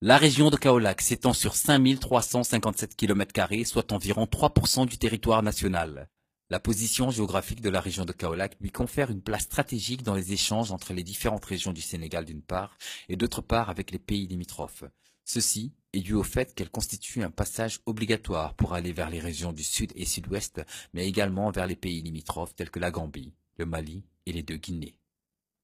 La région de Kaolack s'étend sur 5357 km², soit environ 3% du territoire national. La position géographique de la région de Kaolack lui confère une place stratégique dans les échanges entre les différentes régions du Sénégal d'une part et d'autre part avec les pays limitrophes. Ceci est dû au fait qu'elle constitue un passage obligatoire pour aller vers les régions du sud et sud-ouest, mais également vers les pays limitrophes tels que la Gambie, le Mali et les deux Guinées.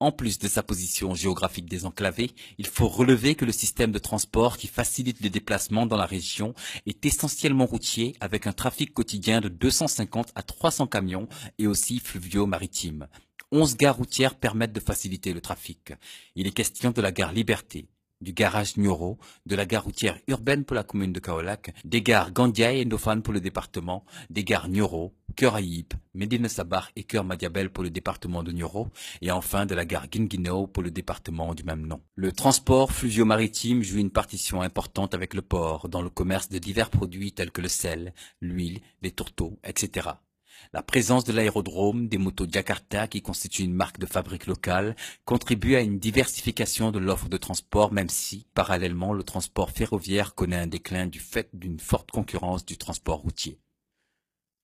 En plus de sa position géographique désenclavée, il faut relever que le système de transport qui facilite les déplacements dans la région est essentiellement routier avec un trafic quotidien de 250 à 300 camions et aussi fluvio-maritimes. 11 gares routières permettent de faciliter le trafic. Il est question de la gare Liberté, du garage Nioro, de la gare routière urbaine pour la commune de Kaolack, des gares Gandiaye et Ndofane pour le département, des gares Nioro, Cœur Aïb, Médine Sabah et Cœur Madiabel pour le département de Nioro, et enfin de la gare Guinguinéo pour le département du même nom. Le transport fluvio-maritime joue une partition importante avec le port dans le commerce de divers produits tels que le sel, l'huile, les tourteaux, etc. La présence de l'aérodrome, des motos Jakarta qui constituent une marque de fabrique locale, contribue à une diversification de l'offre de transport même si, parallèlement, le transport ferroviaire connaît un déclin du fait d'une forte concurrence du transport routier.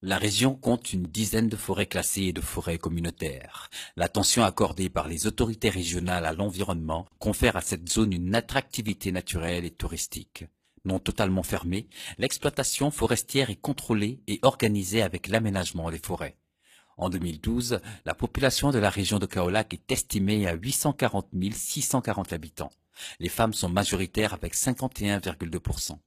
La région compte une dizaine de forêts classées et de forêts communautaires. L'attention accordée par les autorités régionales à l'environnement confère à cette zone une attractivité naturelle et touristique. Non totalement fermée, l'exploitation forestière est contrôlée et organisée avec l'aménagement des forêts. En 2012, la population de la région de Kaolack est estimée à 840 640 habitants. Les femmes sont majoritaires avec 51,2%.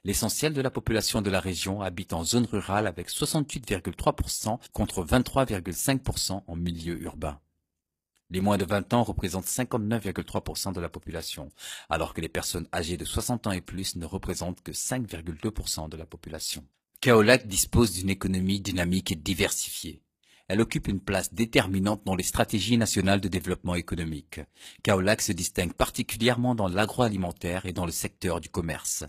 L'essentiel de la population de la région habite en zone rurale avec 68,3% contre 23,5% en milieu urbain. Les moins de 20 ans représentent 59,3% de la population, alors que les personnes âgées de 60 ans et plus ne représentent que 5,2% de la population. Kaolack dispose d'une économie dynamique et diversifiée. Elle occupe une place déterminante dans les stratégies nationales de développement économique. Kaolack se distingue particulièrement dans l'agroalimentaire et dans le secteur du commerce.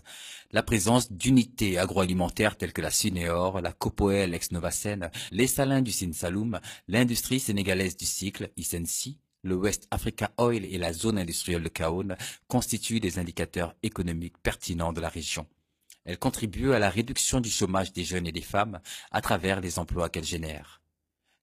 La présence d'unités agroalimentaires telles que la Cineor, la Copoel ex-Novacen, les salins du Sine Saloum, l'industrie sénégalaise du cycle, ISENSI, le West Africa Oil et la zone industrielle de Kaon constituent des indicateurs économiques pertinents de la région. Elle contribue à la réduction du chômage des jeunes et des femmes à travers les emplois qu'elle génère.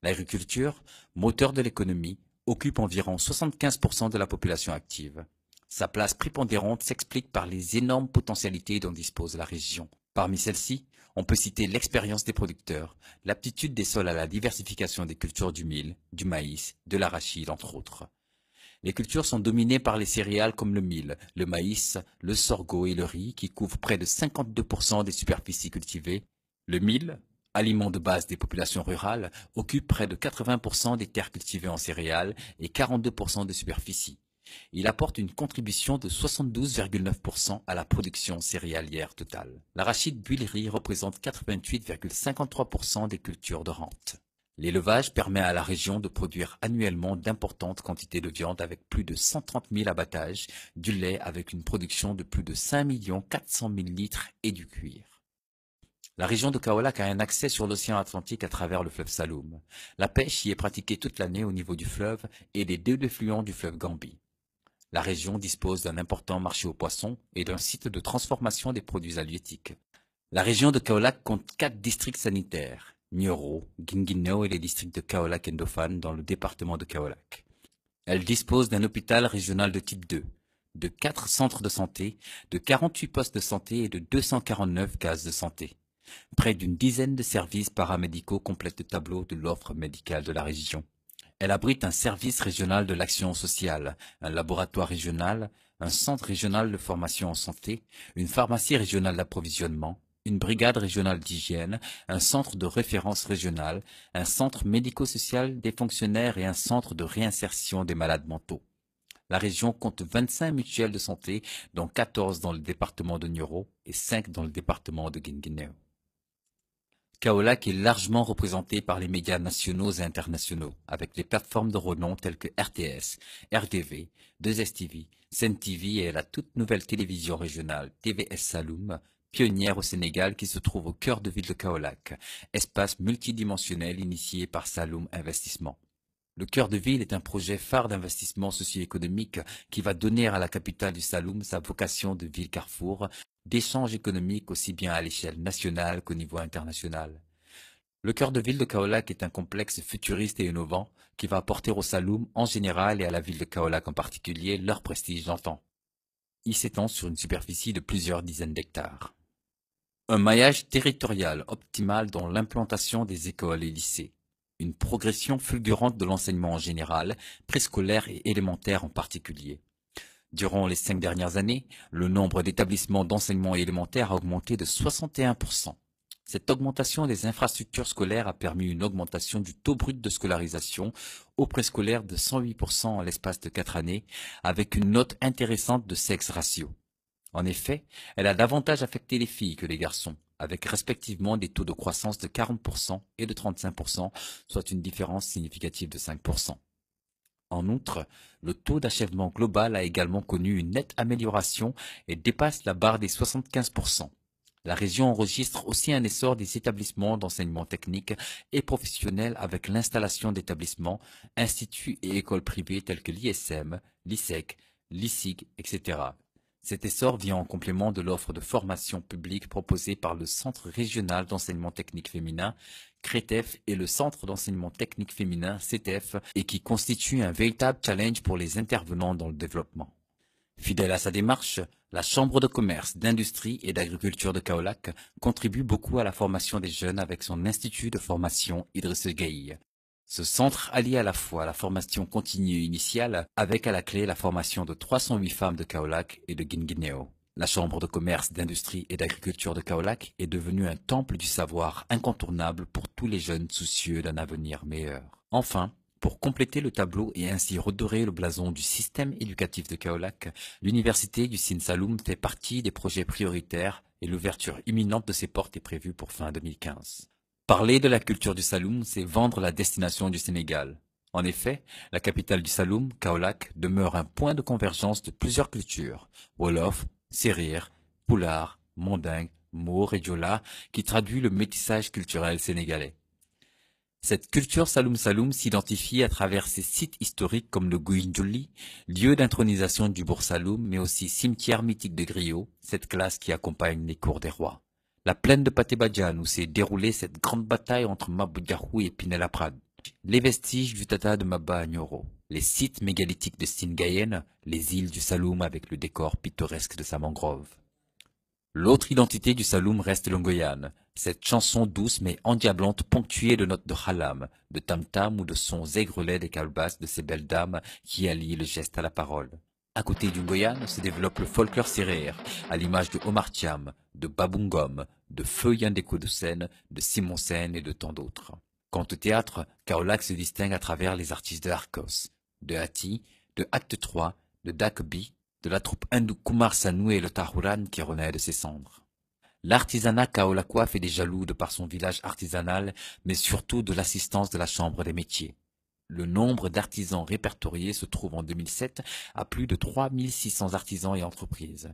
L'agriculture, moteur de l'économie, occupe environ 75% de la population active. Sa place prépondérante s'explique par les énormes potentialités dont dispose la région. Parmi celles-ci, on peut citer l'expérience des producteurs, l'aptitude des sols à la diversification des cultures du mil, du maïs, de l'arachide, entre autres. Les cultures sont dominées par les céréales comme le mil, le maïs, le sorgho et le riz qui couvrent près de 52% des superficies cultivées. Le mil, aliment de base des populations rurales, occupe près de 80% des terres cultivées en céréales et 42% des superficies. Il apporte une contribution de 72,9% à la production céréalière totale. L'arachide buillerie représente 88,53% des cultures de rente. L'élevage permet à la région de produire annuellement d'importantes quantités de viande avec plus de 130 000 abattages, du lait avec une production de plus de 5 400 000 litres et du cuir. La région de Kaolack a un accès sur l'océan Atlantique à travers le fleuve Saloum. La pêche y est pratiquée toute l'année au niveau du fleuve et des deux affluents du fleuve Gambie. La région dispose d'un important marché aux poissons et d'un site de transformation des produits halieutiques. La région de Kaolack compte 4 districts sanitaires, Nioro, Guinguinéo et les districts de Kaolack et Ndofane dans le département de Kaolack. Elle dispose d'un hôpital régional de type 2, de 4 centres de santé, de 48 postes de santé et de 249 cases de santé. Près d'une dizaine de services paramédicaux complètent le tableau de l'offre médicale de la région. Elle abrite un service régional de l'action sociale, un laboratoire régional, un centre régional de formation en santé, une pharmacie régionale d'approvisionnement, une brigade régionale d'hygiène, un centre de référence régional, un centre médico-social des fonctionnaires et un centre de réinsertion des malades mentaux. La région compte 25 mutuelles de santé, dont 14 dans le département de Nioro et 5 dans le département de Guinguinéo. Kaolack est largement représenté par les médias nationaux et internationaux, avec des plateformes de renom telles que RTS, RDV, 2STV, Sen TV et la toute nouvelle télévision régionale TVS Saloum, pionnière au Sénégal qui se trouve au cœur de ville de Kaolack, espace multidimensionnel initié par Saloum Investissement. Le cœur de ville est un projet phare d'investissement socio-économique qui va donner à la capitale du Saloum sa vocation de ville carrefour, d'échanges économiques aussi bien à l'échelle nationale qu'au niveau international. Le cœur de ville de Kaolack est un complexe futuriste et innovant qui va apporter au Saloum en général et à la ville de Kaolack en particulier leur prestige d'antan. Il s'étend sur une superficie de plusieurs dizaines d'hectares. Un maillage territorial optimal dans l'implantation des écoles et lycées. Une progression fulgurante de l'enseignement en général, préscolaire et élémentaire en particulier. Durant les 5 dernières années, le nombre d'établissements d'enseignement élémentaire a augmenté de 61%. Cette augmentation des infrastructures scolaires a permis une augmentation du taux brut de scolarisation au préscolaire de 108% en l'espace de 4 années, avec une note intéressante de sexe ratio. En effet, elle a davantage affecté les filles que les garçons, avec respectivement des taux de croissance de 40% et de 35%, soit une différence significative de 5%. En outre, le taux d'achèvement global a également connu une nette amélioration et dépasse la barre des 75%. La région enregistre aussi un essor des établissements d'enseignement technique et professionnel avec l'installation d'établissements, instituts et écoles privées tels que l'ISM, l'ISEC, l'ISIG, etc. Cet essor vient en complément de l'offre de formation publique proposée par le Centre régional d'enseignement technique féminin, CRETEF, et le Centre d'enseignement technique féminin, CETEF, et qui constitue un véritable challenge pour les intervenants dans le développement. Fidèle à sa démarche, la Chambre de commerce, d'industrie et d'agriculture de Kaolack contribue beaucoup à la formation des jeunes avec son institut de formation Idriss Gueye. Ce centre allie à la fois la formation continue initiale avec à la clé la formation de 308 femmes de Kaolack et de Guinguinéo. La Chambre de commerce, d'industrie et d'agriculture de Kaolack est devenue un temple du savoir incontournable pour tous les jeunes soucieux d'un avenir meilleur. Enfin, pour compléter le tableau et ainsi redorer le blason du système éducatif de Kaolack, l'université du Sine Saloum fait partie des projets prioritaires et l'ouverture imminente de ses portes est prévue pour fin 2015. Parler de la culture du Saloum, c'est vendre la destination du Sénégal. En effet, la capitale du Saloum, Kaolack, demeure un point de convergence de plusieurs cultures, Wolof, Serir, Pulaar, Mandingue, Maure et Diola, qui traduit le métissage culturel sénégalais. Cette culture Saloum Saloum s'identifie à travers ses sites historiques comme le Gouindjouli, lieu d'intronisation du Bourg Saloum, mais aussi cimetière mythique de Griot, cette classe qui accompagne les cours des rois. La plaine de Pathé Badiane où s'est déroulée cette grande bataille entre Mabou Diakhou et Pinet-Laprade. Les vestiges du Tata de Maba à Nioro. Les sites mégalithiques de Sine-Gayenne, les îles du Saloum avec le décor pittoresque de sa mangrove. L'autre identité du Saloum reste l'Ongoyane, cette chanson douce mais endiablante ponctuée de notes de halam, de tam-tam ou de sons aigrelets des calebasses de ces belles dames qui allient le geste à la parole. À côté du Ngoyane se développe le folklore séréer, à l'image de Omar Thiam, de Babungom, de Feu Yandeko de Seine, de Simon Sen et de tant d'autres. Quant au théâtre, Kaolack se distingue à travers les artistes de Arcos, de Hati, de Acte 3, de Dakobi, de la troupe hindoue Kumar Sanu et le Tahuran qui renaît de ses cendres. L'artisanat kaolackois fait des jaloux de par son village artisanal, mais surtout de l'assistance de la Chambre des métiers. Le nombre d'artisans répertoriés se trouve en 2007 à plus de 3600 artisans et entreprises.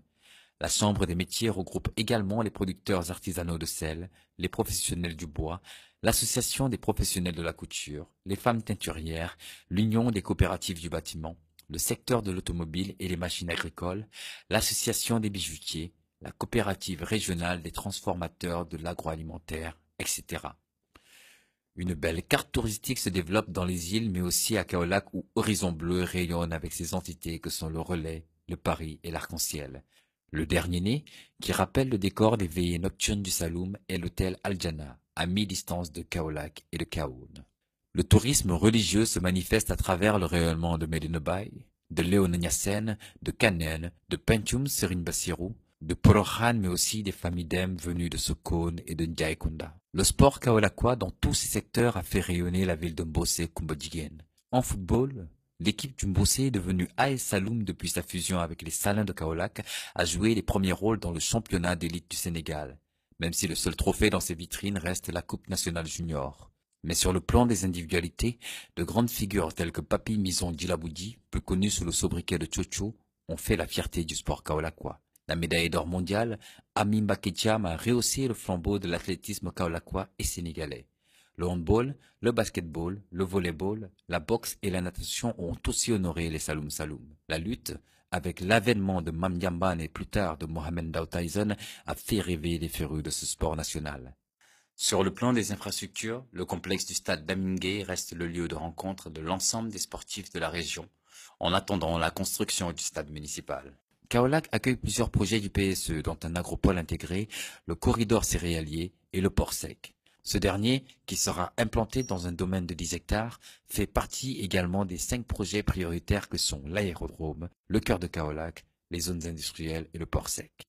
La Chambre des métiers regroupe également les producteurs artisanaux de sel, les professionnels du bois, l'Association des professionnels de la couture, les femmes teinturières, l'Union des coopératives du bâtiment, le secteur de l'automobile et les machines agricoles, l'Association des bijoutiers, la coopérative régionale des transformateurs de l'agroalimentaire, etc. Une belle carte touristique se développe dans les îles, mais aussi à Kaolack où Horizon Bleu rayonne avec ses entités que sont le Relais, le Paris et l'Arc-en-Ciel. Le dernier né, qui rappelle le décor des veillées nocturnes du Saloum, est l'hôtel Al-Jana, à mi-distance de Kaolack et de Kaoun. Le tourisme religieux se manifeste à travers le rayonnement de Medina Bay, de Léona Niassène, de Kanen, de Pentium Serine Bassirou, de Porokhane, mais aussi des familles d'Em venues de Sokone et de Ndiaye-Kounda. Le sport kaolackois dans tous ces secteurs a fait rayonner la ville de Mbossé Kumbodjigen. En football, l'équipe du Mbossé est devenue AS Saloum depuis sa fusion avec les Salins de Kaolack, a joué les premiers rôles dans le championnat d'élite du Sénégal, même si le seul trophée dans ses vitrines reste la Coupe nationale junior. Mais sur le plan des individualités, de grandes figures telles que Papi Mison Djilaboudi, plus connu sous le sobriquet de Tchocho, ont fait la fierté du sport kaolackois. La médaille d'or mondiale, Ami Mbaké Thiam a rehaussé le flambeau de l'athlétisme kaolackois et sénégalais. Le handball, le basketball, le volleyball, la boxe et la natation ont aussi honoré les Saloum Saloum. La lutte, avec l'avènement de Mam Yamban et plus tard de Mohamed Ndao Tyson, a fait rêver les férus de ce sport national. Sur le plan des infrastructures, le complexe du stade d'Amingé reste le lieu de rencontre de l'ensemble des sportifs de la région, en attendant la construction du stade municipal. Kaolack accueille plusieurs projets du PSE, dont un agropole intégré, le corridor céréalier et le port sec. Ce dernier, qui sera implanté dans un domaine de 10 hectares, fait partie également des 5 projets prioritaires que sont l'aérodrome, le cœur de Kaolack, les zones industrielles et le port sec.